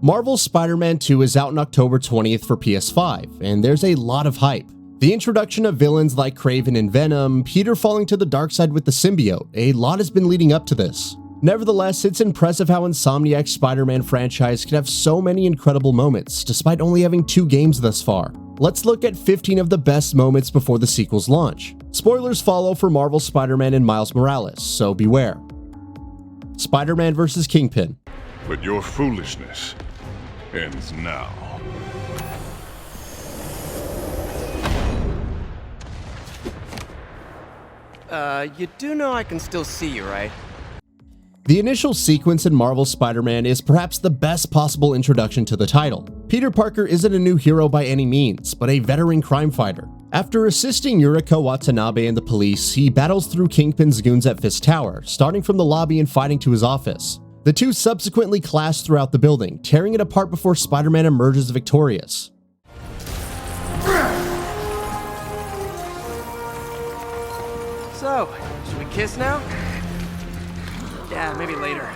Marvel's Spider-Man 2 is out on October 20th for PS5, and there's a lot of hype. The introduction of villains like Kraven and Venom, Peter falling to the dark side with the symbiote, a lot has been leading up to this. Nevertheless, it's impressive how Insomniac's Spider-Man franchise can have so many incredible moments, despite only having 2 games thus far. Let's look at 15 of the best moments before the sequel's launch. Spoilers follow for Marvel's Spider-Man and Miles Morales, so beware. Spider-Man vs. Kingpin. But your foolishness ends now. You do know I can still see you, right? The initial sequence in Marvel's Spider-Man is perhaps the best possible introduction to the title. Peter Parker isn't a new hero by any means, but a veteran crime fighter. After assisting Yuriko Watanabe and the police, he battles through Kingpin's goons at Fisk Tower, starting from the lobby and fighting to his office. The two subsequently clash throughout the building, tearing it apart before Spider-Man emerges victorious. So, should we kiss now? Yeah, maybe later.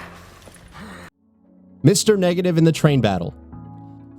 Mr. Negative in the train battle.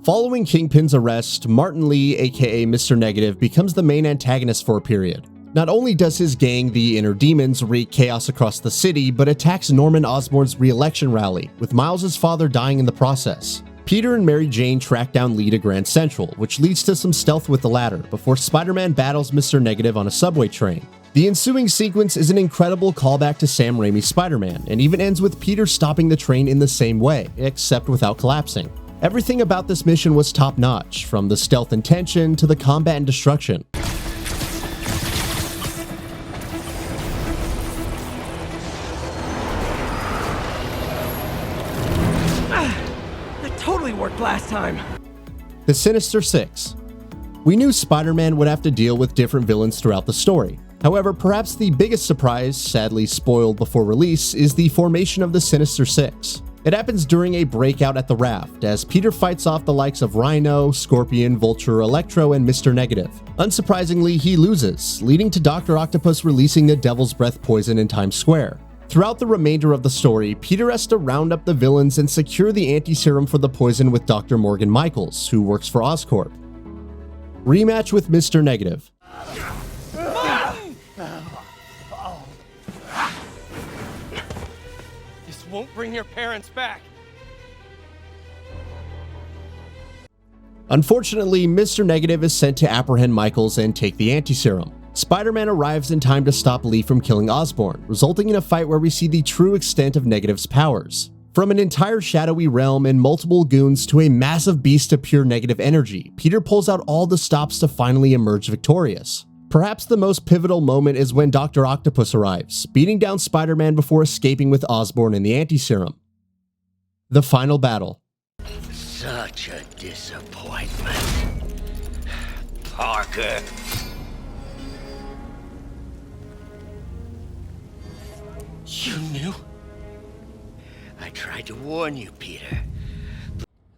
Following Kingpin's arrest, Martin Lee, aka Mr. Negative, becomes the main antagonist for a period. Not only does his gang, the Inner Demons, wreak chaos across the city, but attacks Norman Osborn's re-election rally, with Miles' father dying in the process. Peter and Mary Jane track down Lee to Grand Central, which leads to some stealth with the latter, before Spider-Man battles Mr. Negative on a subway train. The ensuing sequence is an incredible callback to Sam Raimi's Spider-Man, and even ends with Peter stopping the train in the same way, except without collapsing. Everything about this mission was top-notch, from the stealth and tension to the combat and destruction. That totally worked last time. The Sinister Six. We knew Spider-Man would have to deal with different villains throughout the story. However, perhaps the biggest surprise, sadly spoiled before release, is the formation of the Sinister Six. It happens during a breakout at the raft, as Peter fights off the likes of Rhino, Scorpion, Vulture, Electro, and Mr. Negative. Unsurprisingly, he loses, leading to Dr. Octopus releasing the Devil's Breath poison in Times Square. Throughout the remainder of the story, Peter has to round up the villains and secure the anti-serum for the poison with Dr. Morgan Michaels, who works for Oscorp. Rematch with Mr. Negative. This won't bring your parents back. Unfortunately, Mr. Negative is sent to apprehend Michaels and take the anti-serum. Spider-Man arrives in time to stop Lee from killing Osborn, resulting in a fight where we see the true extent of Negative's powers. From an entire shadowy realm and multiple goons to a massive beast of pure negative energy, Peter pulls out all the stops to finally emerge victorious. Perhaps the most pivotal moment is when Dr. Octopus arrives, beating down Spider-Man before escaping with Osborn and the anti-serum. The final battle. Such a disappointment. Parker. You knew? I tried to warn you, Peter.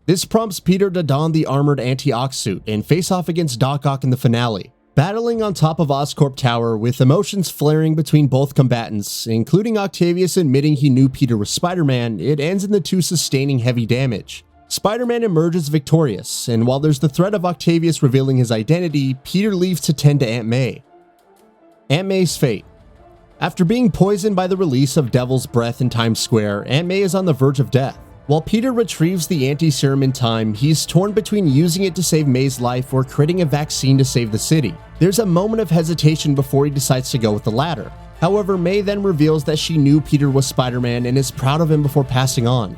This prompts Peter to don the armored anti-Ox suit and face off against Doc Ock in the finale. Battling on top of Oscorp Tower with emotions flaring between both combatants, including Octavius admitting he knew Peter was Spider-Man, it ends in the two sustaining heavy damage. Spider-Man emerges victorious, and while there's the threat of Octavius revealing his identity, Peter leaves to tend to Aunt May. Aunt May's fate. After being poisoned by the release of Devil's Breath in Times Square, Aunt May is on the verge of death. While Peter retrieves the anti-serum in time, he's torn between using it to save May's life or creating a vaccine to save the city. There's a moment of hesitation before he decides to go with the latter. However, May then reveals that she knew Peter was Spider-Man and is proud of him before passing on.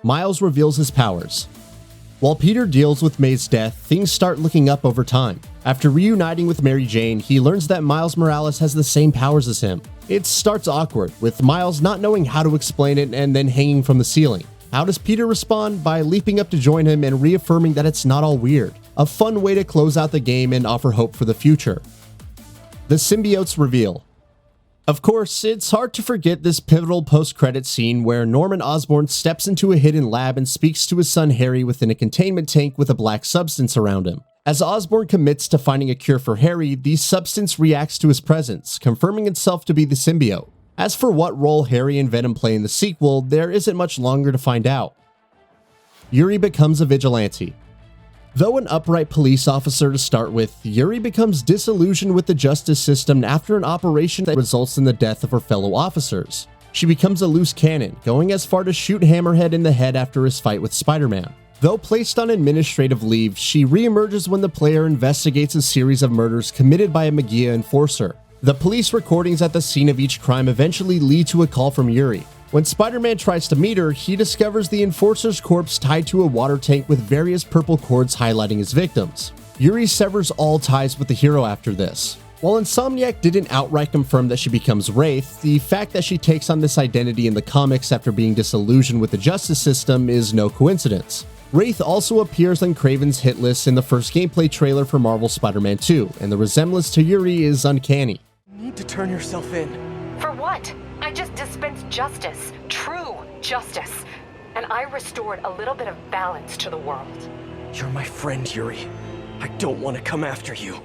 Miles reveals his powers. While Peter deals with May's death, things start looking up over time. After reuniting with Mary Jane, he learns that Miles Morales has the same powers as him. It starts awkward, with Miles not knowing how to explain it and then hanging from the ceiling. How does Peter respond? By leaping up to join him and reaffirming that it's not all weird. A fun way to close out the game and offer hope for the future. The symbiotes reveal. Of course, it's hard to forget this pivotal post-credit scene where Norman Osborn steps into a hidden lab and speaks to his son Harry within a containment tank with a black substance around him. As Osborn commits to finding a cure for Harry, the substance reacts to his presence, confirming itself to be the symbiote. As for what role Harry and Venom play in the sequel, there isn't much longer to find out. Yuri becomes a vigilante. Though an upright police officer to start with, Yuri becomes disillusioned with the justice system after an operation that results in the death of her fellow officers. She becomes a loose cannon, going as far to shoot Hammerhead in the head after his fight with Spider-Man. Though placed on administrative leave, she reemerges when the player investigates a series of murders committed by a Magia enforcer. The police recordings at the scene of each crime eventually lead to a call from Yuri. When Spider-Man tries to meet her, he discovers the enforcer's corpse tied to a water tank with various purple cords highlighting his victims. Yuri severs all ties with the hero after this. While Insomniac didn't outright confirm that she becomes Wraith, the fact that she takes on this identity in the comics after being disillusioned with the justice system is no coincidence. Wraith also appears on Kraven's hit list in the first gameplay trailer for Marvel Spider-Man 2, and the resemblance to Yuri is uncanny. You need to turn yourself in. For what? I just dispensed justice, true justice, and I restored a little bit of balance to the world. You're my friend, Yuri. I don't want to come after you.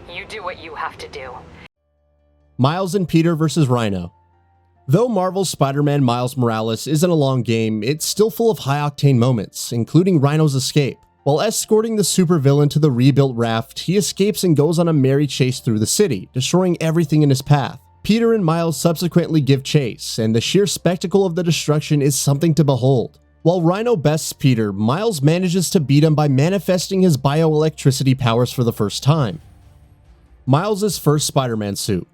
You do what you have to do. Miles and Peter vs. Rhino. Though Marvel's Spider-Man Miles Morales isn't a long game, it's still full of high-octane moments, including Rhino's escape. While escorting the supervillain to the rebuilt raft, he escapes and goes on a merry chase through the city, destroying everything in his path. Peter and Miles subsequently give chase, and the sheer spectacle of the destruction is something to behold. While Rhino bests Peter, Miles manages to beat him by manifesting his bioelectricity powers for the first time. Miles' first Spider-Man suit.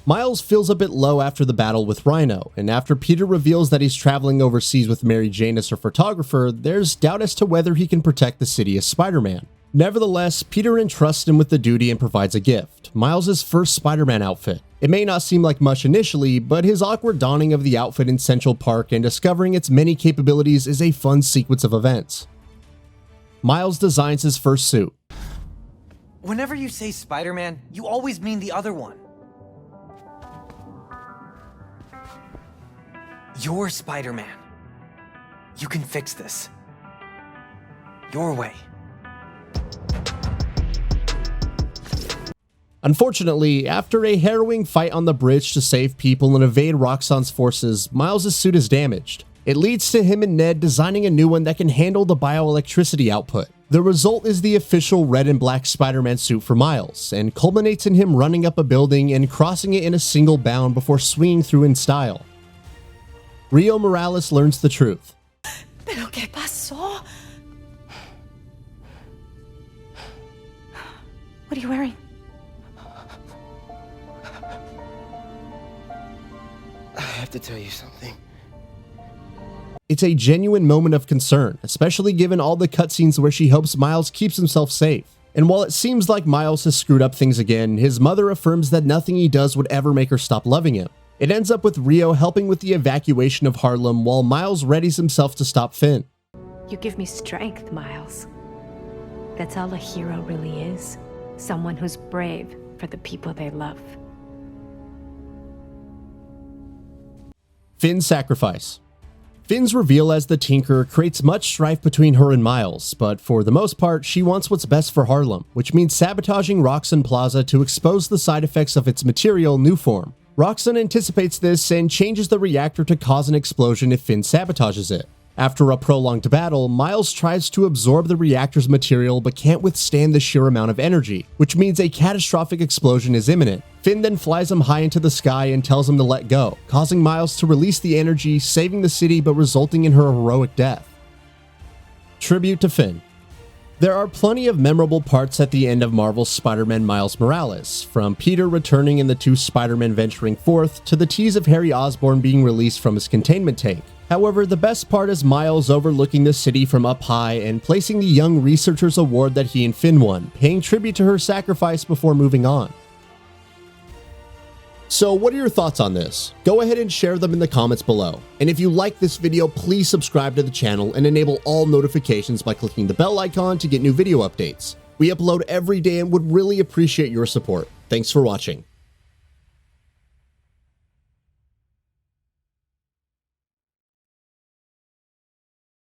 Miles feels a bit low after the battle with Rhino, and after Peter reveals that he's traveling overseas with Mary Jane as her photographer, there's doubt as to whether he can protect the city as Spider-Man. Nevertheless, Peter entrusts him with the duty and provides a gift, Miles' first Spider-Man outfit. It may not seem like much initially, but his awkward donning of the outfit in Central Park and discovering its many capabilities is a fun sequence of events. Miles designs his first suit. Whenever you say Spider-Man, you always mean the other one. You're Spider-Man. You can fix this. Your way. Unfortunately, after a harrowing fight on the bridge to save people and evade Roxxon's forces, Miles' suit is damaged. It leads to him and Ned designing a new one that can handle the bioelectricity output. The result is the official red and black Spider-Man suit for Miles, and culminates in him running up a building and crossing it in a single bound before swinging through in style. Rio Morales learns the truth. ¿Pero qué pasó? What are you wearing? I have to tell you something. It's a genuine moment of concern, especially given all the cutscenes where she hopes Miles keeps himself safe. And while it seems like Miles has screwed up things again, his mother affirms that nothing he does would ever make her stop loving him. It ends up with Rio helping with the evacuation of Harlem while Miles readies himself to stop Finn. You give me strength, Miles. That's all a hero really is. Someone who's brave for the people they love. Finn's sacrifice. Finn's reveal as the Tinker creates much strife between her and Miles, but for the most part, she wants what's best for Harlem, which means sabotaging Roxxon Plaza to expose the side effects of its material, Nuform. Roxxon anticipates this and changes the reactor to cause an explosion if Finn sabotages it. After a prolonged battle, Miles tries to absorb the reactor's material but can't withstand the sheer amount of energy, which means a catastrophic explosion is imminent. Finn then flies him high into the sky and tells him to let go, causing Miles to release the energy, saving the city but resulting in her heroic death. Tribute to Finn. There are plenty of memorable parts at the end of Marvel's Spider-Man Miles Morales, from Peter returning and the two Spider-Men venturing forth, to the tease of Harry Osborn being released from his containment tank. However, the best part is Miles overlooking the city from up high and placing the Young Researcher's Award that he and Finn won, paying tribute to her sacrifice before moving on. So what are your thoughts on this? Go ahead and share them in the comments below. And if you like this video, please subscribe to the channel and enable all notifications by clicking the bell icon to get new video updates. We upload every day and would really appreciate your support. Thanks for watching.